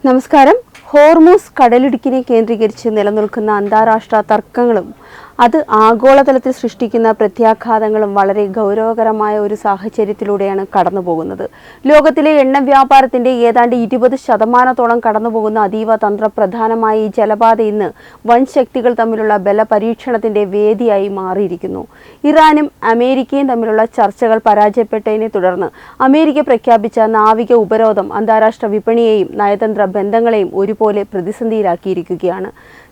നമസ്കാരം. ഹോർമൂസ് കടലിടുക്കിനെ കേന്ദ്രീകരിച്ച് നിലനിൽക്കുന്ന അന്താരാഷ്ട്ര തർക്കങ്ങളും അത് ആഗോളതലത്തിൽ സൃഷ്ടിക്കുന്ന പ്രത്യാഘാതങ്ങളും വളരെ ഗൗരവകരമായ ഒരു സാഹചര്യത്തിലൂടെയാണ് കടന്നുപോകുന്നത്. ലോകത്തിലെ എണ്ണ വ്യാപാരത്തിന്റെ ഏതാണ്ട് 20% കടന്നുപോകുന്ന അതീവ തന്ത്രപ്രധാനമായ ഈ ജലപാത ഇന്ന് വൻ ശക്തികൾ തമ്മിലുള്ള ബലപരീക്ഷണത്തിന്റെ വേദിയായി മാറിയിരിക്കുന്നു. ഇറാനും അമേരിക്കയും തമ്മിലുള്ള ചർച്ചകൾ പരാജയപ്പെട്ടതിനെ തുടർന്ന് അമേരിക്ക പ്രഖ്യാപിച്ച നാവിക ഉപരോധം അന്താരാഷ്ട്ര വിപണിയെയും നയതന്ത്ര ബന്ധങ്ങളെയും ഒരുപോലെ പ്രതിസന്ധിയിലാക്കിയിരിക്കുകയാണ്.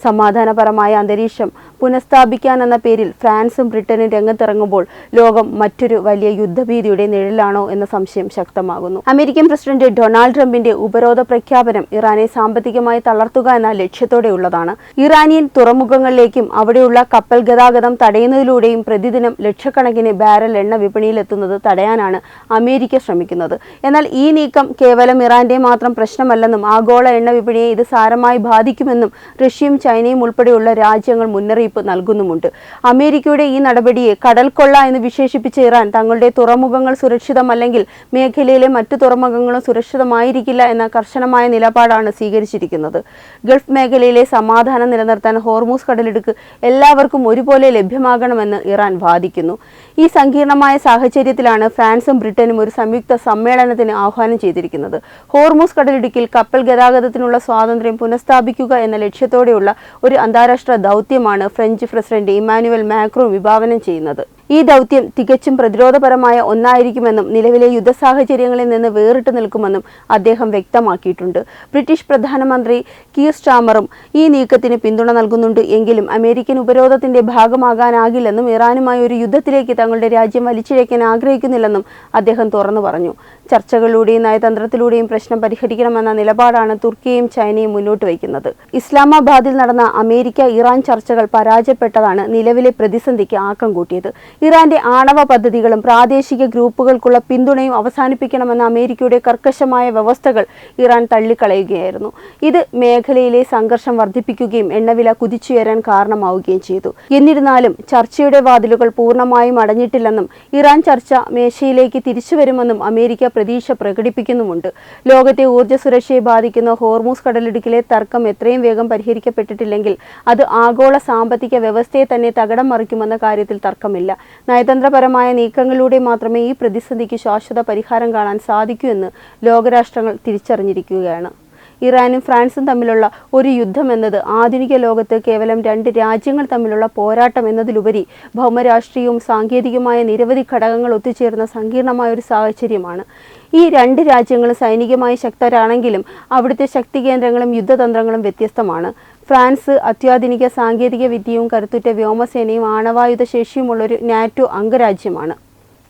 സമാധാനപരമായ അന്തരീക്ഷം പുനഃസ്ഥാപിക്കാനെന്ന പേരിൽ ഫ്രാൻസും ബ്രിട്ടനും രംഗത്തിറങ്ങുമ്പോൾ ലോകം മറ്റൊരു വലിയ യുദ്ധഭീതിയുടെ നിഴലാണോ എന്ന സംശയം ശക്തമാകുന്നു. അമേരിക്കൻ പ്രസിഡന്റ് ഡൊണാൾഡ് ട്രംപിന്റെ ഉപരോധ പ്രഖ്യാപനം ഇറാനെ സാമ്പത്തികമായി തളർത്തുക എന്ന ലക്ഷ്യത്തോടെയുള്ളതാണ്. ഇറാനിയൻ തുറമുഖങ്ങളിലേക്കും അവിടെയുള്ള കപ്പൽ ഗതാഗതം തടയുന്നതിലൂടെയും പ്രതിദിനം ലക്ഷക്കണക്കിന് ബാരൽ എണ്ണ വിപണിയിലെത്തുന്നത് തടയാനാണ് അമേരിക്ക ശ്രമിക്കുന്നത്. എന്നാൽ ഈ നീക്കം കേവലം ഇറാന്റെ മാത്രം പ്രശ്നമല്ലെന്നും ആഗോള എണ്ണ വിപണിയെ ഇത് സാരമായി ബാധിക്കുമെന്നും റഷ്യയും ചൈനയും ഉൾപ്പെടെയുള്ള രാജ്യങ്ങൾ മുന്നറിയിപ്പ് നൽകുന്നുമുണ്ട്. അമേരിക്കയുടെ ഈ നടപടിയെ കടൽക്കൊള്ള എന്ന് വിശേഷിപ്പിച്ച ഇറാൻ തങ്ങളുടെ തുറമുഖങ്ങൾ സുരക്ഷിതമല്ലെങ്കിൽ മേഖലയിലെ മറ്റു തുറമുഖങ്ങളും സുരക്ഷിതമായിരിക്കില്ല എന്ന കർശനമായ നിലപാടാണ് സ്വീകരിച്ചിരിക്കുന്നത്. ഗൾഫ് മേഖലയിലെ സമാധാനം നിലനിർത്താൻ ഹോർമൂസ് കടലിടുക്ക് എല്ലാവർക്കും ഒരുപോലെ ലഭ്യമാകണമെന്ന് ഇറാൻ വാദിക്കുന്നു. ഈ സങ്കീർണമായ സാഹചര്യത്തിലാണ് ഫ്രാൻസും ബ്രിട്ടനും ഒരു സംയുക്ത സമ്മേളനത്തിന് ആഹ്വാനം ചെയ്തിരിക്കുന്നത്. ഹോർമൂസ് കടലിടുക്കിൽ കപ്പൽ ഗതാഗതത്തിനുള്ള സ്വാതന്ത്ര്യം പുനഃസ്ഥാപിക്കുക എന്ന ലക്ഷ്യത്തോടെയുള്ള ഒരു അന്താരാഷ്ട്ര ദൗത്യമാണ് ഫ്രഞ്ച് പ്രസിഡന്റ് ഇമ്മാനുവൽ മാക്രോൺ വിഭാവനം ചെയ്യുന്നത്. ഈ ദൗത്യം തികച്ചും പ്രതിരോധപരമായ ഒന്നായിരിക്കുമെന്നും നിലവിലെ യുദ്ധ സാഹചര്യങ്ങളിൽ നിന്ന് വേറിട്ട് നിൽക്കുമെന്നും അദ്ദേഹം വ്യക്തമാക്കിയിട്ടുണ്ട്. ബ്രിട്ടീഷ് പ്രധാനമന്ത്രി കീർ സ്റ്റാമറും ഈ നീക്കത്തിന് പിന്തുണ നൽകുന്നുണ്ട് എങ്കിലും അമേരിക്കൻ ഉപരോധത്തിന്റെ ഭാഗമാകാനാകില്ലെന്നും ഇറാനുമായി ഒരു യുദ്ധത്തിലേക്ക് തങ്ങളുടെ രാജ്യം വലിച്ചിഴയ്ക്കാൻ ആഗ്രഹിക്കുന്നില്ലെന്നും അദ്ദേഹം തുറന്നു പറഞ്ഞു. ചർച്ചകളിലൂടെയും നയതന്ത്രത്തിലൂടെയും പ്രശ്നം പരിഹരിക്കണമെന്ന നിലപാടാണ് തുർക്കിയും ചൈനയും മുന്നോട്ട് വയ്ക്കുന്നത്. ഇസ്ലാമാബാദിൽ നടന്ന അമേരിക്ക ഇറാൻ ചർച്ചകൾ പരാജയപ്പെട്ടതാണ് നിലവിലെ പ്രതിസന്ധിക്ക് ആക്കം കൂട്ടിയത്. ഇറാന്റെ ആണവ പദ്ധതികളും പ്രാദേശിക ഗ്രൂപ്പുകൾക്കുള്ള പിന്തുണയും അവസാനിപ്പിക്കണമെന്ന അമേരിക്കയുടെ കർക്കശമായ വ്യവസ്ഥകൾ ഇറാൻ തള്ളിക്കളയുകയായിരുന്നു. ഇത് മേഖലയിലെ സംഘർഷം വർദ്ധിപ്പിക്കുകയും എണ്ണവില കുതിച്ചുയരാൻ കാരണമാവുകയും ചെയ്തു. എന്നിരുന്നാലും ചർച്ചയുടെ വാതിലുകൾ പൂർണ്ണമായും അടഞ്ഞിട്ടില്ലെന്നും ഇറാൻ ചർച്ച മേശയിലേക്ക് തിരിച്ചുവരുമെന്നും അമേരിക്ക പ്രതീക്ഷ പ്രകടിപ്പിക്കുന്നുമുണ്ട്. ലോകത്തെ ഊർജ്ജ സുരക്ഷയെ ബാധിക്കുന്ന ഹോർമൂസ് കടലിടുക്കിലെ തർക്കം എത്രയും വേഗം പരിഹരിക്കപ്പെട്ടിട്ടില്ലെങ്കിൽ അത് ആഗോള സാമ്പത്തിക വ്യവസ്ഥയെ തന്നെ തകിടം മറിക്കുമെന്ന കാര്യത്തിൽ തർക്കമില്ല. നയതന്ത്രപരമായ നീക്കങ്ങളിലൂടെ മാത്രമേ ഈ പ്രതിസന്ധിക്ക് ശാശ്വത പരിഹാരം കാണാൻ സാധിക്കൂ എന്ന് ലോകരാഷ്ട്രങ്ങൾ തിരിച്ചറിഞ്ഞിരിക്കുകയാണ്. ഇറാനും ഫ്രാൻസും തമ്മിലുള്ള ഒരു യുദ്ധം എന്നത് ആധുനിക ലോകത്ത് കേവലം രണ്ട് രാജ്യങ്ങൾ തമ്മിലുള്ള പോരാട്ടം എന്നതിലുപരി ഭൗമരാഷ്ട്രീയവും സാങ്കേതികമായ നിരവധി ഘടകങ്ങൾ ഒത്തുചേർന്ന സങ്കീർണമായ ഒരു സാഹചര്യമാണ്. ഈ രണ്ട് രാജ്യങ്ങളും സൈനികമായി ശക്തരാണെങ്കിലും അവിടുത്തെ ശക്തി കേന്ദ്രങ്ങളും യുദ്ധതന്ത്രങ്ങളും വ്യത്യസ്തമാണ്. ഫ്രാൻസ് അത്യാധുനിക സാങ്കേതിക വിദ്യയും കരുത്തുറ്റ വ്യോമസേനയും ആണവായുധ ശേഷിയുമുള്ളൊരു നാറ്റോ അംഗരാജ്യമാണ്.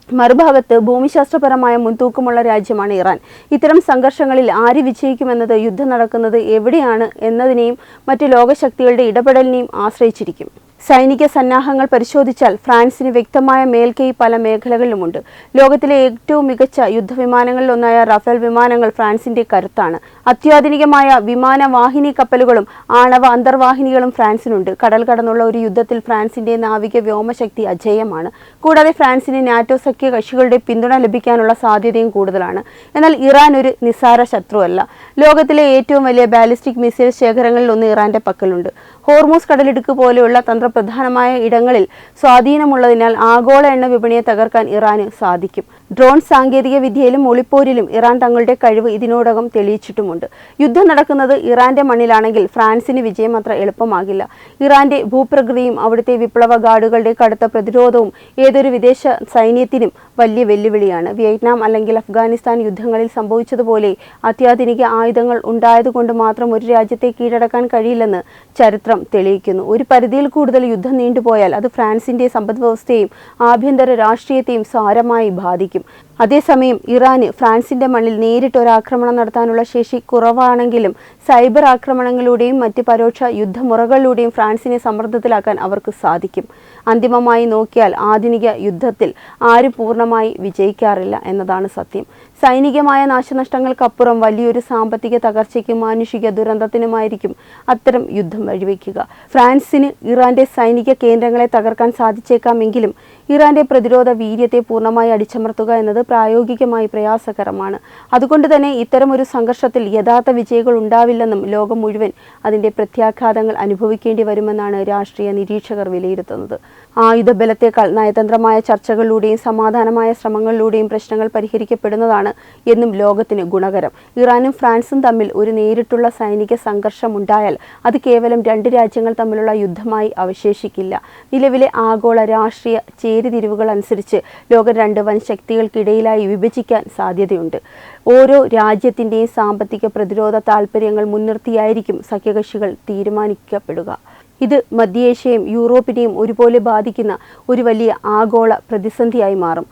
മറുഭാഗത്ത് ഭൂമിശാസ്ത്രപരമായ മുൻതൂക്കമുള്ള രാജ്യമാണ് ഇറാൻ. ഇത്തരം സംഘർഷങ്ങളിൽ ആര് വിജയിക്കുമെന്നത് യുദ്ധം നടക്കുന്നത് എവിടെയാണ് എന്നതിനെയും മറ്റ് ലോകശക്തികളുടെ ഇടപെടലിനെയും ആശ്രയിച്ചിരിക്കും. സൈനിക സന്നാഹങ്ങൾ പരിശോധിച്ചാൽ ഫ്രാൻസിന് വ്യക്തമായ മേൽക്കൈ പല മേഖലകളിലുമുണ്ട്. ലോകത്തിലെ ഏറ്റവും മികച്ച യുദ്ധവിമാനങ്ങളിലൊന്നായ റഫേൽ വിമാനങ്ങൾ ഫ്രാൻസിന്റെ കരുത്താണ്. അത്യാധുനികമായ വിമാനവാഹിനി കപ്പലുകളും ആണവ അന്തർവാഹിനികളും ഫ്രാൻസിനുണ്ട്. കടൽ കടന്നുള്ള ഒരു യുദ്ധത്തിൽ ഫ്രാൻസിന്റെ നാവിക വ്യോമശക്തി അജേയമാണ്. കൂടാതെ ഫ്രാൻസിന് നാറ്റോ സഖ്യ കക്ഷികളുടെ പിന്തുണ ലഭിക്കാനുള്ള സാധ്യതയും കൂടുതലാണ്. എന്നാൽ ഇറാൻ ഒരു നിസ്സാര ശത്രുവല്ല. ലോകത്തിലെ ഏറ്റവും വലിയ ബാലിസ്റ്റിക് മിസൈൽ ശേഖരങ്ങളിൽ ഒന്ന് ഇറാന്റെ പക്കലുണ്ട്. ഹോർമൂസ് കടലിടുക്ക് പോലെയുള്ള തന്ത്രപ്രധാനമായ ഇടങ്ങളിൽ സ്വാധീനമുള്ളതിനാൽ ആഗോള എണ്ണ വിപണിയെ തകർക്കാൻ ഇറാന് സാധിക്കും. ഡ്രോൺ സാങ്കേതിക വിദ്യയിലും ഒളിപ്പോരിലും ഇറാൻ തങ്ങളുടെ കഴിവ് ഇതിനോടകം തെളിയിച്ചിട്ടുമുണ്ട്. യുദ്ധം നടക്കുന്നത് ഇറാന്റെ മണ്ണിലാണെങ്കിൽ ഫ്രാൻസിന് വിജയം അത്ര എളുപ്പമാകില്ല. ഇറാന്റെ ഭൂപ്രകൃതിയും അവിടുത്തെ വിപ്ലവ ഗാർഡുകളുടെ കടുത്ത പ്രതിരോധവും ഏതൊരു വിദേശ സൈന്യത്തിനും വലിയ വെല്ലുവിളിയാണ്. വിയറ്റ്നാം അല്ലെങ്കിൽ അഫ്ഗാനിസ്ഥാൻ യുദ്ധങ്ങളിൽ സംഭവിച്ചതുപോലെ അത്യാധുനിക ആയുധങ്ങൾ ഉണ്ടായതുകൊണ്ട് മാത്രം ഒരു രാജ്യത്തെ കീഴടക്കാൻ കഴിയില്ലെന്ന് ചരിത്രം തെളിയിക്കുന്നു. ഒരു പരിധിയിൽ കൂടുതൽ യുദ്ധം നീണ്ടുപോയാൽ അത് ഫ്രാൻസിന്റെ സമ്പദ്വ്യവസ്ഥയെയും ആഭ്യന്തര രാഷ്ട്രീയത്തെയും സാരമായി ബാധിക്കും. അതേസമയം ഇറാന് ഫ്രാൻസിന്റെ മണ്ണിൽ നേരിട്ട് ഒരാക്രമണം നടത്താനുള്ള ശേഷി കുറവാണെങ്കിലും സൈബർ ആക്രമണങ്ങളിലൂടെയും മറ്റ് പരോക്ഷ യുദ്ധമുറകളിലൂടെയും ഫ്രാൻസിനെ സമ്മർദ്ദത്തിലാക്കാൻ അവർക്ക് സാധിക്കും. അന്തിമമായി നോക്കിയാൽ ആധുനിക യുദ്ധത്തിൽ ആരും പൂർണ്ണമായി വിജയിക്കാറില്ല എന്നതാണ് സത്യം. സൈനികമായ നാശനഷ്ടങ്ങൾക്കപ്പുറം വലിയൊരു സാമ്പത്തിക തകർച്ചയ്ക്കും മാനുഷിക ദുരന്തത്തിനുമായിരിക്കും അത്തരം യുദ്ധം വഴിവെക്കുക. ഫ്രാൻസിന് ഇറാന്റെ സൈനിക കേന്ദ്രങ്ങളെ തകർക്കാൻ സാധിച്ചേക്കാമെങ്കിലും ഇറാന്റെ പ്രതിരോധ വീര്യത്തെ പൂർണ്ണമായി അടിച്ചമർത്തുക എന്നത് പ്രായോഗികമായി പ്രയാസകരമാണ്. അതുകൊണ്ട് തന്നെ ഇത്തരം ഒരു സംഘർഷത്തിൽ യഥാർത്ഥ വിജയികൾ ഉണ്ടാവില്ലെന്നും ലോകം മുഴുവൻ അതിൻ്റെ പ്രത്യാഘാതങ്ങൾ അനുഭവിക്കേണ്ടി വരുമെന്നാണ് രാഷ്ട്രീയ നിരീക്ഷകർ വിലയിരുത്തുന്നത്. ആയുധബലത്തേക്കാൾ നയതന്ത്രമായ ചർച്ചകളിലൂടെയും സമാധാനമായ ശ്രമങ്ങളിലൂടെയും പ്രശ്നങ്ങൾ പരിഹരിക്കപ്പെടുന്നതാണ് എന്നും ലോകത്തിന് ഗുണകരം. ഇറാനും ഫ്രാൻസും തമ്മിൽ ഒരു നേരിട്ടുള്ള സൈനിക സംഘർഷം ഉണ്ടായാൽ അത് കേവലം രണ്ട് രാജ്യങ്ങൾ തമ്മിലുള്ള യുദ്ധമായി അവശേഷിക്കില്ല. നിലവിലെ ആഗോള രാഷ്ട്രീയ ചേരിതിരിവുകൾ അനുസരിച്ച് ലോകം രണ്ട് വൻ ശക്തികൾക്കിടയിലായി വിഭജിക്കാൻ സാധ്യതയുണ്ട്. ഓരോ രാജ്യത്തിൻ്റെയും സാമ്പത്തിക പ്രതിരോധ താൽപ്പര്യങ്ങൾ മുൻനിർത്തിയായിരിക്കും സഖ്യകക്ഷികൾ തീരുമാനിക്കപ്പെടുക. ഇത് മധ്യേഷ്യയും യൂറോപ്പിനെയും ഒരുപോലെ ബാധിക്കുന്ന ഒരു വലിയ ആഗോള പ്രതിസന്ധിയായി മാറും.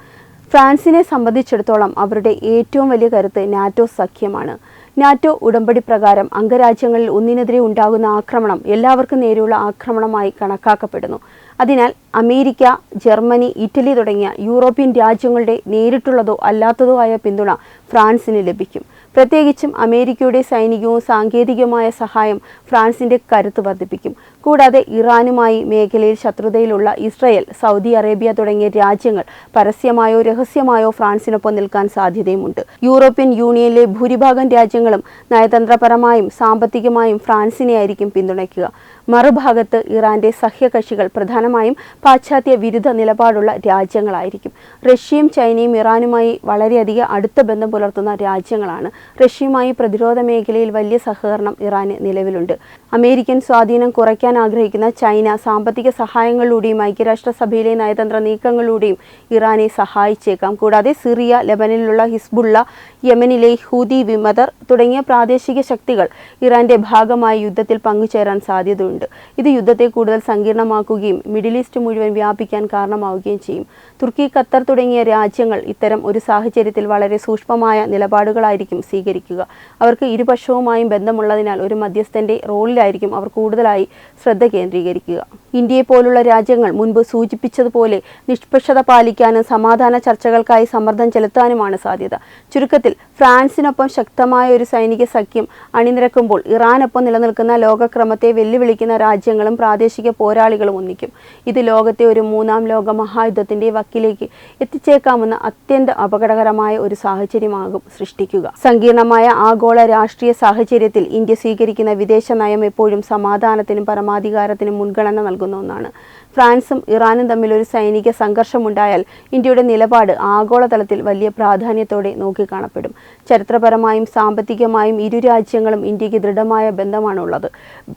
ഫ്രാൻസിനെ സംബന്ധിച്ചിടത്തോളം അവരുടെ ഏറ്റവും വലിയ കരുത്ത് നാറ്റോ സഖ്യമാണ്. നാറ്റോ ഉടമ്പടി പ്രകാരം അംഗരാജ്യങ്ങളിൽ ഒന്നിനെതിരെ ഉണ്ടാകുന്ന ആക്രമണം എല്ലാവർക്കും നേരെയുള്ള ആക്രമണമായി കണക്കാക്കപ്പെടുന്നു. അതിനാൽ അമേരിക്ക, ജർമ്മനി, ഇറ്റലി തുടങ്ങിയ യൂറോപ്യൻ രാജ്യങ്ങളുടെ നേരിട്ടുള്ളതോ അല്ലാത്തതോ ആയ പിന്തുണ ഫ്രാൻസിന് ലഭിക്കും. പ്രത്യേകിച്ചും അമേരിക്കയുടെ സൈനികവും സാങ്കേതികവുമായ സഹായം ഫ്രാൻസിൻ്റെ കരുത്ത് വർദ്ധിപ്പിക്കും. കൂടാതെ ഇറാനുമായി മേഖലയിൽ ശത്രുതയിലുള്ള ഇസ്രയേൽ, സൗദി അറേബ്യ തുടങ്ങിയ രാജ്യങ്ങൾ പരസ്യമായോ രഹസ്യമായോ ഫ്രാൻസിനൊപ്പം നിൽക്കാൻ സാധ്യതയുമുണ്ട്. യൂറോപ്യൻ യൂണിയനിലെ ഭൂരിഭാഗം രാജ്യങ്ങളും നയതന്ത്രപരമായും സാമ്പത്തികമായും ഫ്രാൻസിനെയായിരിക്കും പിന്തുണയ്ക്കുക. മറുഭാഗത്ത് ഇറാന്റെ സഖ്യകക്ഷികൾ പ്രധാനമായും പാശ്ചാത്യ വിരുദ്ധ നിലപാടുള്ള രാജ്യങ്ങളായിരിക്കും. റഷ്യയും ചൈനയും ഇറാനുമായി വളരെയധികം അടുത്ത ബന്ധം പുലർത്തുന്ന രാജ്യങ്ങളാണ്. റഷ്യയുമായി പ്രതിരോധ മേഖലയിൽ വലിയ സഹകരണം ഇറാന് നിലവിലുണ്ട്. അമേരിക്കൻ സ്വാധീനം കുറയ്ക്കാൻ ആഗ്രഹിക്കുന്ന ചൈന സാമ്പത്തിക സഹായങ്ങളിലൂടെയും ഐക്യരാഷ്ട്രസഭയിലെ നയതന്ത്ര നീക്കങ്ങളിലൂടെയും ഇറാനെ സഹായിച്ചേക്കാം. കൂടാതെ സിറിയ, ലെബനനിലുള്ള ഹിസ്ബുള്ള, യമനിലെ ഹൂതി വിമതർ തുടങ്ങിയ പ്രാദേശിക ശക്തികൾ ഇറാന്റെ ഭാഗമായി യുദ്ധത്തിൽ പങ്കുചേരാൻ സാധ്യതയുണ്ട്. ഇത് യുദ്ധത്തെ കൂടുതൽ സങ്കീർണമാക്കുകയും മിഡിൽ ഈസ്റ്റ് മുഴുവൻ വ്യാപിക്കാൻ കാരണമാവുകയും ചെയ്യും. തുർക്കി, ഖത്തർ തുടങ്ങിയ രാജ്യങ്ങൾ ഇത്തരം ഒരു സാഹചര്യത്തിൽ വളരെ സൂക്ഷ്മമായ നിലപാടുകളായിരിക്കും സ്വീകരിക്കുക. അവർക്ക് ഇരുപക്ഷവുമായും ബന്ധമുള്ളതിനാൽ ഒരു മധ്യസ്ഥന്റെ റോളിലായിരിക്കും അവർ കൂടുതലായി ശ്രദ്ധ കേന്ദ്രീകരിക്കുക. ഇന്ത്യയെ പോലുള്ള രാജ്യങ്ങൾ മുൻപ് സൂചിപ്പിച്ചതുപോലെ നിഷ്പക്ഷത പാലിക്കാനും സമാധാന ചർച്ചകൾക്കായി സമ്മർദ്ദം ചെലുത്താനുമാണ് സാധ്യത. ചുരുക്കത്തിൽ ഫ്രാൻസിനൊപ്പം ശക്തമായ ഒരു സൈനിക സഖ്യം അണിനിരക്കുമ്പോൾ ഇറാനൊപ്പം നിലനിൽക്കുന്ന ലോകക്രമത്തെ വെല്ലുവിളിക്കുന്ന രാജ്യങ്ങളും പ്രാദേശിക പോരാളികളും ഒന്നിക്കും. ഇത് ലോകത്തെ ഒരു മൂന്നാം ലോക മഹായുദ്ധത്തിന്റെ വക്കിലേക്ക് എത്തിച്ചേക്കാമെന്ന അത്യന്തം അപകടകരമായ ഒരു സാഹചര്യമാകും സൃഷ്ടിക്കുക. സങ്കീർണമായ ആഗോള രാഷ്ട്രീയ സാഹചര്യത്തിൽ ഇന്ത്യ സ്വീകരിക്കുന്ന വിദേശ നയം എപ്പോഴും സമാധാനത്തിനും പരമാധികാരത്തിനും മുൻഗണന നൽകുന്ന ഒന്നാണ്. ഫ്രാൻസും ഇറാനും തമ്മിൽ ഒരു സൈനിക സംഘർഷമുണ്ടായാൽ ഇന്ത്യയുടെ നിലപാട് ആഗോളതലത്തിൽ വലിയ പ്രാധാന്യത്തോടെ നോക്കിക്കാണപ്പെടും. ചരിത്രപരമായും സാമ്പത്തികമായും ഇരു രാജ്യങ്ങളും ഇന്ത്യക്ക് ദൃഢമായ ബന്ധമാണുള്ളത്.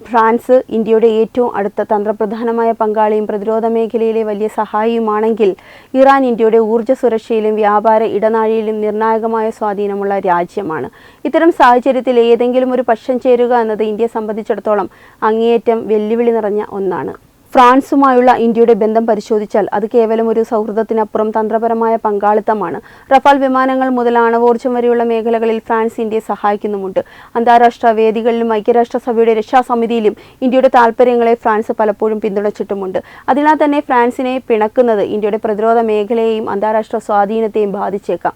ഫ്രാൻസ് ഇന്ത്യയുടെ ഏറ്റവും അടുത്ത തന്ത്രപ്രധാനമായ പങ്കാളിയും പ്രതിരോധ മേഖലയിലെ വലിയ സഹായിയുമാണെങ്കിൽ ഇറാൻ ഇന്ത്യയുടെ ഊർജ്ജ സുരക്ഷയിലും വ്യാപാര ഇടനാഴിയിലും നിർണായകമായ സ്വാധീനമുള്ള രാജ്യമാണ്. ഇത്തരം സാഹചര്യത്തിൽ ഏതെങ്കിലും ഒരു പക്ഷം ചേരുക എന്നത് ഇന്ത്യയെ സംബന്ധിച്ചിടത്തോളം അങ്ങേയറ്റം വെല്ലുവിളി നിറഞ്ഞ ഒന്നാണ്. ഫ്രാൻസുമായുള്ള ഇന്ത്യയുടെ ബന്ധം പരിശോധിച്ചാൽ അത് കേവലം ഒരു സൗഹൃദത്തിനപ്പുറം തന്ത്രപരമായ പങ്കാളിത്തമാണ്. റഫാൽ വിമാനങ്ങൾ മുതൽ ആണവോർജ്ജം വരെയുള്ള മേഖലകളിൽ ഫ്രാൻസ് ഇന്ത്യയെ സഹായിക്കുന്നുമുണ്ട്. അന്താരാഷ്ട്ര വേദികളിലും ഐക്യരാഷ്ട്രസഭയുടെ രക്ഷാസമിതിയിലും ഇന്ത്യയുടെ താൽപ്പര്യങ്ങളെ ഫ്രാൻസ് പലപ്പോഴും പിന്തുണച്ചിട്ടുമുണ്ട്. അതിനാൽ തന്നെ ഫ്രാൻസിനെ പിണക്കുന്നത് ഇന്ത്യയുടെ പ്രതിരോധ മേഖലയെയും അന്താരാഷ്ട്ര സ്വാധീനത്തെയും ബാധിച്ചേക്കാം.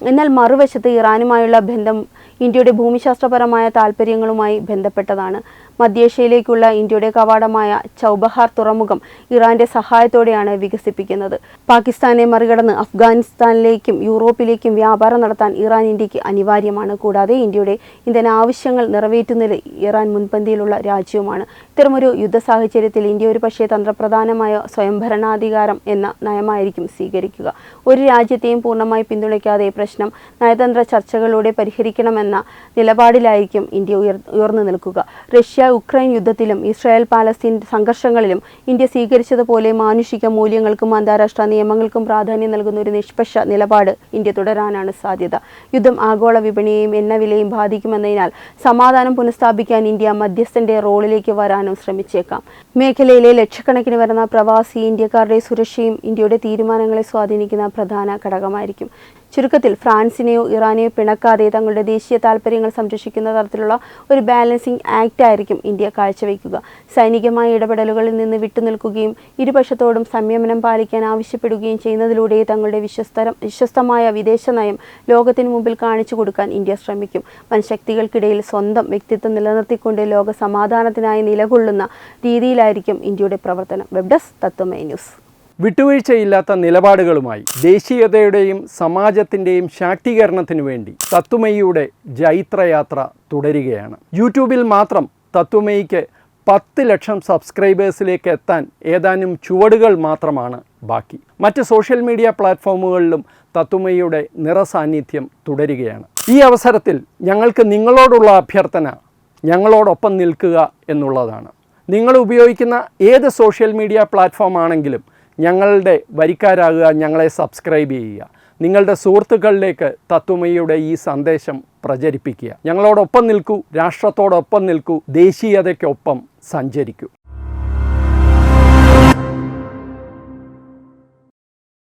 എന്നാൽ മറുവശത്ത് ഇറാനുമായുള്ള ബന്ധം ഇന്ത്യയുടെ ഭൂമിശാസ്ത്രപരമായ താൽപ്പര്യങ്ങളുമായി ബന്ധപ്പെട്ടതാണ്. മധ്യേഷ്യയിലേക്കുള്ള ഇന്ത്യയുടെ കവാടമായ ചൗബഹാർ തുറമുഖം ഇറാന്റെ സഹായത്തോടെയാണ് വികസിപ്പിക്കുന്നത്. പാകിസ്ഥാനെ മറികടന്ന് അഫ്ഗാനിസ്ഥാനിലേക്കും യൂറോപ്പിലേക്കും വ്യാപാരം നടത്താൻ ഇറാൻ ഇന്ത്യക്ക് അനിവാര്യമാണ്. കൂടാതെ ഇന്ത്യയുടെ ഇന്ധന ആവശ്യങ്ങൾ നിറവേറ്റുന്നതിൽ ഇറാൻ മുൻപന്തിയിലുള്ള രാജ്യവുമാണ്. ഇത്തരമൊരു യുദ്ധ സാഹചര്യത്തിൽ ഇന്ത്യ ഒരു പക്ഷേ തന്ത്രപ്രധാനമായ സ്വയംഭരണാധികാരം എന്ന നയമായിരിക്കും സ്വീകരിക്കുക. ഒരു രാജ്യത്തെയും പൂർണ്ണമായി പിന്തുണയ്ക്കാതെ പ്രശ്നം നയതന്ത്ര ചർച്ചകളിലൂടെ പരിഹരിക്കണമെന്ന നിലപാടിലായിരിക്കും ഇന്ത്യ ഉയർന്നു നിൽക്കുക. റഷ്യ ഉക്രൈൻ യുദ്ധത്തിലും ഇസ്രായേൽ പാലസ്തീൻ സംഘർഷങ്ങളിലും ഇന്ത്യ സ്വീകരിച്ചതുപോലെ മാനുഷിക മൂല്യങ്ങൾക്കും അന്താരാഷ്ട്ര നിയമങ്ങൾക്കും പ്രാധാന്യം നൽകുന്ന ഒരു നിഷ്പക്ഷ നിലപാട് ഇന്ത്യ തുടരാനാണ് സാധ്യത. യുദ്ധം ആഗോള വിപണിയെയും എണ്ണവിലയും ബാധിക്കുമെന്നതിനാൽ സമാധാനം പുനഃസ്ഥാപിക്കാൻ ഇന്ത്യ മധ്യസ്ഥന്റെ റോളിലേക്ക് വരാനും ശ്രമിച്ചേക്കാം. മേഖലയിലെ ലക്ഷക്കണക്കിന് വരുന്ന പ്രവാസി ഇന്ത്യക്കാരുടെ സുരക്ഷയും ഇന്ത്യയുടെ തീരുമാനങ്ങളെ സ്വാധീനിക്കുന്ന പ്രധാന ഘടകമായിരിക്കും. ചുരുക്കത്തിൽ ഫ്രാൻസിനെയോ ഇറാനെയോ പിണക്കാതെ തങ്ങളുടെ ദേശീയ താൽപ്പര്യങ്ങൾ സംരക്ഷിക്കുന്ന തരത്തിലുള്ള ഒരു ബാലൻസിംഗ് ആക്ട് ആയിരിക്കും ഇന്ത്യ കാഴ്ചവെക്കുക. സൈനികമായ ഇടപെടലുകളിൽ നിന്ന് വിട്ടുനിൽക്കുകയും ഇരുപക്ഷത്തോടും സംയമനം പാലിക്കാൻ ആവശ്യപ്പെടുകയും ചെയ്യുന്നതിലൂടെ തങ്ങളുടെ വിശ്വസ്തമായ വിദേശ നയം ലോകത്തിന് മുമ്പിൽ കാണിച്ചു കൊടുക്കാൻ ഇന്ത്യ ശ്രമിക്കും. വൻശക്തികൾക്കിടയിൽ സ്വന്തം വ്യക്തിത്വം നിലനിർത്തിക്കൊണ്ട് ലോക സമാധാനത്തിനായി നിലകൊള്ളുന്ന രീതിയിലായിരിക്കും ഇന്ത്യയുടെ പ്രവർത്തനം. വെബ് ഡെസ്ക് തത്വമൈ ന്യൂസ്. വിട്ടുവീഴ്ചയില്ലാത്ത നിലപാടുകളുമായി ദേശീയതയുടെയും സമാജത്തിൻ്റെയും ശാക്തീകരണത്തിനു വേണ്ടി തത്വമയിയുടെ ജൈത്രയാത്ര തുടരുകയാണ്. യൂട്യൂബിൽ മാത്രം തത്വമയിക്ക് 10 ലക്ഷം സബ്സ്ക്രൈബേഴ്സിലേക്ക് എത്താൻ ഏതാനും ചുവടുകൾ മാത്രമാണ് ബാക്കി. മറ്റ് സോഷ്യൽ മീഡിയ പ്ലാറ്റ്ഫോമുകളിലും തത്വമയിയുടെ നിറസാന്നിധ്യം തുടരുകയാണ്. ഈ അവസരത്തിൽ ഞങ്ങൾക്ക് നിങ്ങളോടുള്ള അഭ്യർത്ഥന ഞങ്ങളോടൊപ്പം നിൽക്കുക എന്നുള്ളതാണ്. നിങ്ങൾ ഉപയോഗിക്കുന്ന ഏത് സോഷ്യൽ മീഡിയ പ്ലാറ്റ്ഫോം ആണെങ്കിലും ഞങ്ങളുടെ വരിക്കാരാകുക, ഞങ്ങളെ സബ്സ്ക്രൈബ് ചെയ്യുക, നിങ്ങളുടെ സുഹൃത്തുക്കളിലേക്ക് തത്വമയിയുടെ ഈ സന്ദേശം പ്രചരിപ്പിക്കുക. ഞങ്ങളോടൊപ്പം നിൽക്കൂ, രാഷ്ട്രത്തോടൊപ്പം നിൽക്കൂ, ദേശീയതയ്ക്കൊപ്പം സഞ്ചരിക്കൂ.